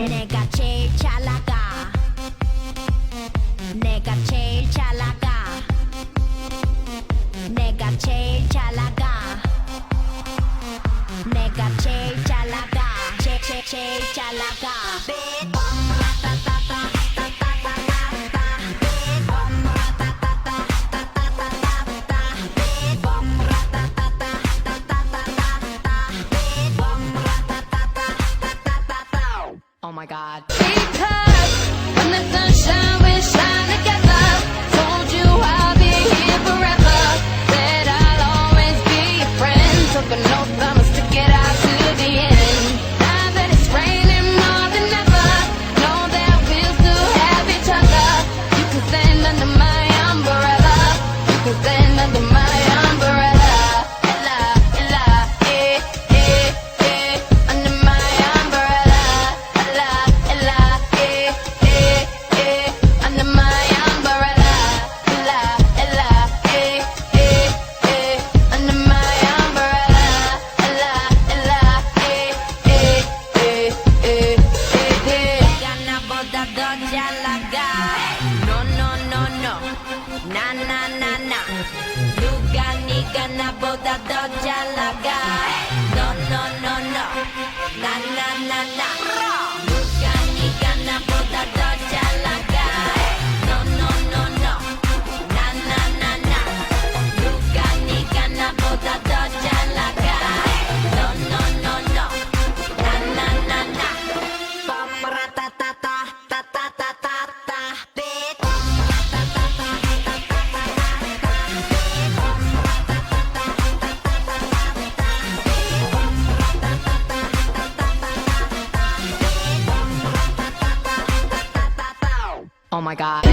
내가 제일 잘 나가 내가 제일 잘 나가 내가 제일 잘 나가 내가 제일 잘 나가 제일 잘 나가 Oh my god. Because when the sunshine we shine together. Told you I'll be here forever. Said I'll always be your friend. Took an oath I'ma stick it out to the end. Now that it's raining more than ever, know that we'll still have each other. You can stand under my umbrella. You can stand under my umbrella. Ella, Ella, under my umbrella. Ella, Ella, under my umbrella. Ella, Ella, under my umbrella. Ella, Ella, 내가 나보다 더 잘 나가 No no no no 나 나 나 나 누가 네가 나보다 더 잘 나가 No no no no 나 나 나 나 누가 네가 나보다 더 잘 나가 No no no no 나 나 나 나 누가 네가 나보다 더 잘 나가 No no no no 나 나 나 나 Oh my god.